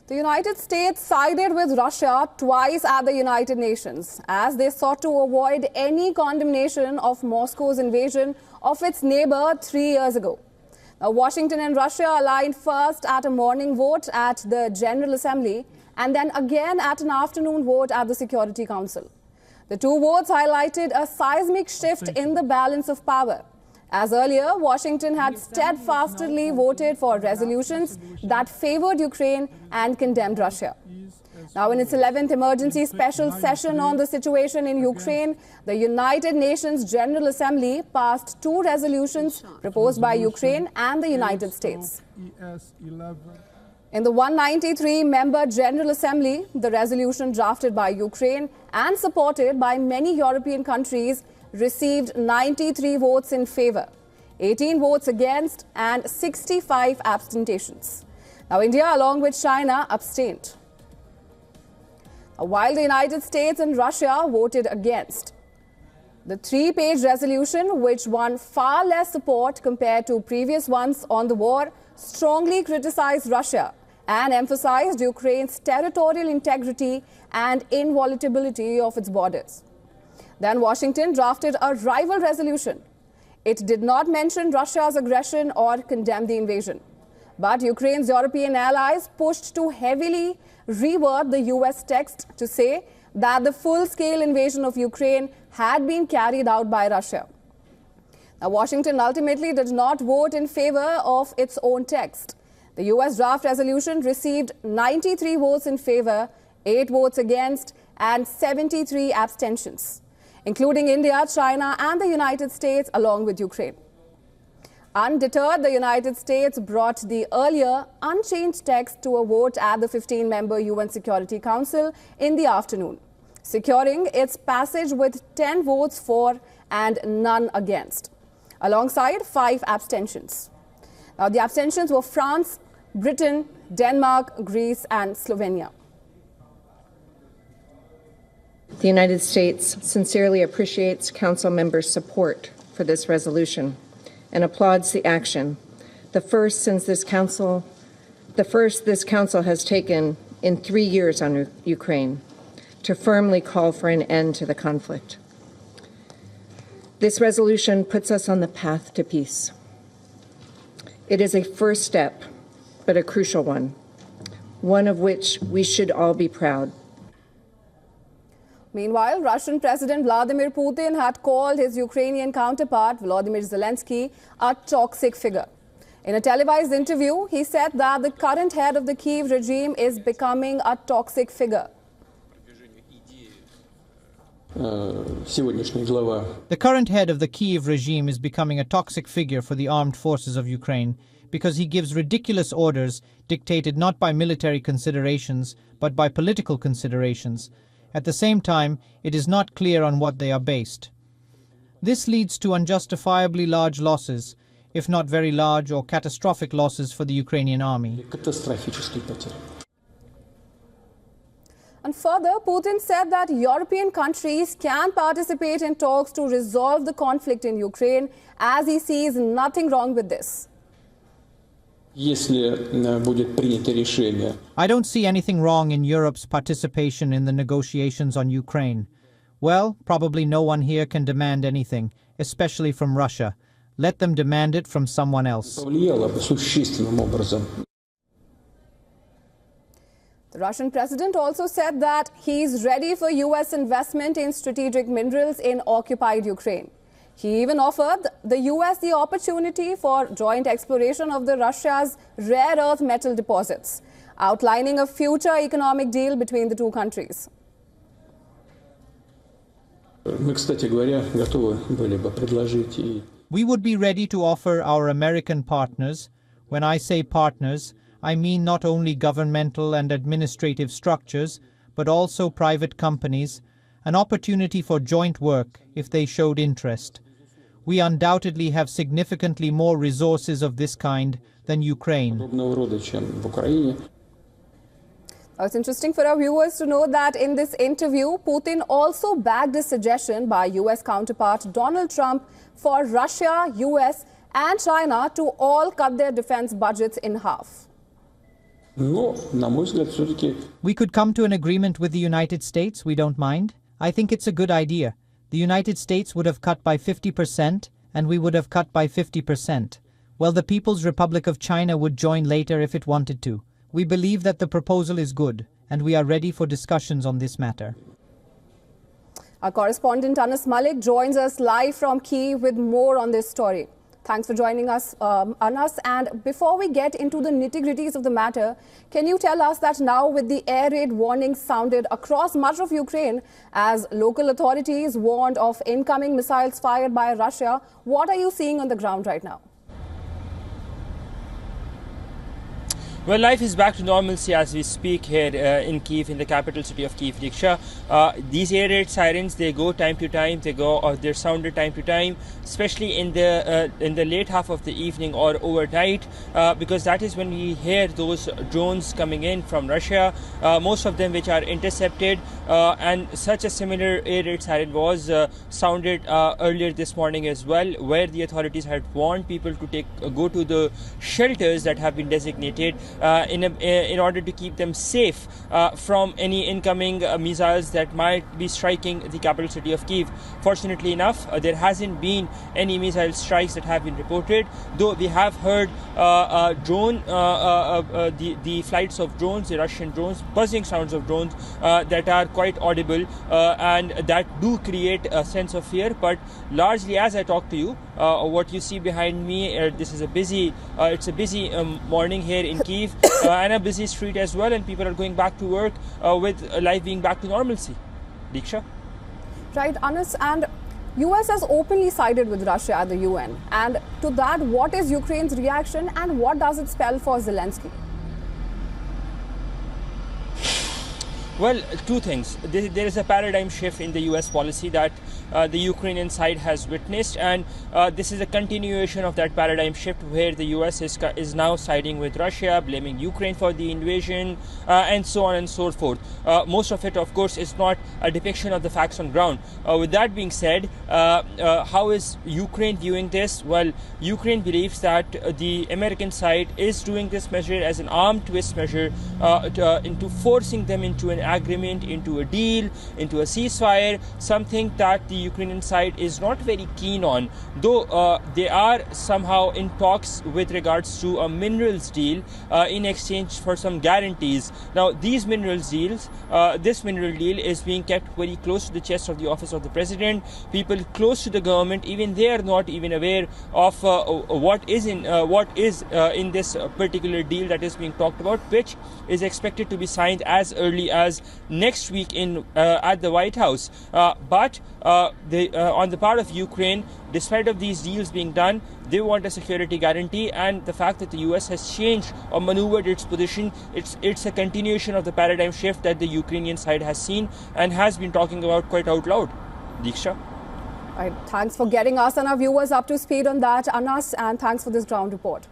The United States sided with Russia twice at the United Nations as they sought to avoid any condemnation of Moscow's invasion of its neighbor 3 years ago. Now, Washington and Russia aligned first at a morning vote at the General Assembly and then again at an afternoon vote at the Security Council. The two votes highlighted a seismic shift in the balance of power. As earlier, Washington had steadfastly voted for resolutions that favored Ukraine and condemned Russia. Now, in its 11th emergency special session on the situation in Ukraine, the United Nations General Assembly passed two resolutions proposed by Ukraine and the United States. In the 193-member General Assembly, the resolution drafted by Ukraine and supported by many European countries received 93 votes in favor, 18 votes against and 65 abstentions. Now, India, along with China, abstained, while the United States and Russia voted against. The three-page resolution, which won far less support compared to previous ones on the war, strongly criticized Russia and emphasized Ukraine's territorial integrity and inviolability of its borders. Then Washington drafted a rival resolution. It did not mention Russia's aggression or condemn the invasion. But Ukraine's European allies pushed to heavily reword the US text to say that the full-scale invasion of Ukraine had been carried out by Russia. Now, Washington ultimately did not vote in favor of its own text. The US draft resolution received 93 votes in favor, 8 votes against, and 73 abstentions, including India, China, and the United States, along with Ukraine. Undeterred, the United States brought the earlier unchanged text to a vote at the 15-member UN Security Council in the afternoon, securing its passage with 10 votes for and none against, alongside 5 abstentions. Now, the abstentions were France, Britain, Denmark, Greece, and Slovenia. The United States sincerely appreciates Council members' support for this resolution and applauds the action, the first this Council has taken in 3 years on Ukraine, to firmly call for an end to the conflict. This resolution puts us on the path to peace. It is a first step, but a crucial one of which we should all be proud. Meanwhile, Russian President Vladimir Putin had called his Ukrainian counterpart, Volodymyr Zelensky, a toxic figure. In a televised interview, he said that the current head of the Kyiv regime is becoming a toxic figure. The current head of the Kyiv regime is becoming a toxic figure for the armed forces of Ukraine because he gives ridiculous orders dictated not by military considerations, but by political considerations. At the same time, it is not clear on what they are based. This leads to unjustifiably large losses, if not very large or catastrophic losses for the Ukrainian army. And further, Putin said that European countries can participate in talks to resolve the conflict in Ukraine, as he sees nothing wrong with this. I don't see anything wrong in Europe's participation in the negotiations on Ukraine. Well, probably no one here can demand anything, especially from Russia. Let them demand it from someone else. The Russian president also said that he's ready for US investment in strategic minerals in occupied Ukraine. He even offered the US the opportunity for joint exploration of the Russia's rare earth metal deposits, outlining a future economic deal between the two countries. We would be ready to offer our American partners. When I say partners, I mean not only governmental and administrative structures, but also private companies, an opportunity for joint work if they showed interest. We undoubtedly have significantly more resources of this kind than Ukraine. It's interesting for our viewers to know that in this interview, Putin also backed a suggestion by US counterpart Donald Trump for Russia, US and China to all cut their defense budgets in half. Но, на мой взгляд, все-таки... We could come to an agreement with the United States, we don't mind. I think it's a good idea. The United States would have cut by 50%, and we would have cut by 50%. Well, the People's Republic of China would join later if it wanted to. We believe that the proposal is good, and we are ready for discussions on this matter. Our correspondent Anas Malik joins us live from Kyiv with more on this story. Thanks for joining us, Anas. And before we get into the nitty-gritties of the matter, can you tell us that now with the air raid warnings sounded across much of Ukraine as local authorities warned of incoming missiles fired by Russia, what are you seeing on the ground right now? Well, life is back to normalcy as we speak here in Kyiv, in the capital city of Kyiv, Diksha. These air raid sirens, they go time to time, they're sounded time to time, especially in the late half of the evening or overnight, because that is when we hear those drones coming in from Russia, most of them which are intercepted, and such a similar air raid siren was sounded earlier this morning as well, where the authorities had warned people to go to the shelters that have been designated in order to keep them safe from any incoming missiles that might be striking the capital city of Kyiv. Fortunately enough, there hasn't been any missile strikes that have been reported, though we have heard the flights of drones, the Russian drones, buzzing sounds of drones that are quite audible and that do create a sense of fear. But largely, as I talk to you, what you see behind me, this is a busy morning here in Kyiv and a busy street as well, and people are going back to work with life being back to normalcy. Diksha? Right, Anas, and US has openly sided with Russia at the UN. And to that, what is Ukraine's reaction and what does it spell for Zelensky? Well, two things. There is a paradigm shift in the US policy that the Ukrainian side has witnessed, and this is a continuation of that paradigm shift where the US is now siding with Russia, blaming Ukraine for the invasion, and so on and so forth. Most of it, of course, is not a depiction of the facts on ground. With that being said, how is Ukraine viewing this? Well, Ukraine believes that the American side is doing this measure as an arm twist measure into forcing them into an agreement, into a deal, into a ceasefire, something that the Ukrainian side is not very keen on, though they are somehow in talks with regards to a minerals deal in exchange for some guarantees. Now, these minerals deals, this mineral deal is being kept very close to the chest of the office of the president. People close to the government, even they are not even aware of what is in this particular deal that is being talked about, which is expected to be signed as early as next week at the White House. But on the part of Ukraine, despite of these deals being done, they want a security guarantee, and the fact that the US has changed or maneuvered its position, it's a continuation of the paradigm shift that the Ukrainian side has seen and has been talking about quite out loud. Diksha? Right, thanks for getting us and our viewers up to speed on that, Anas, and thanks for this ground report.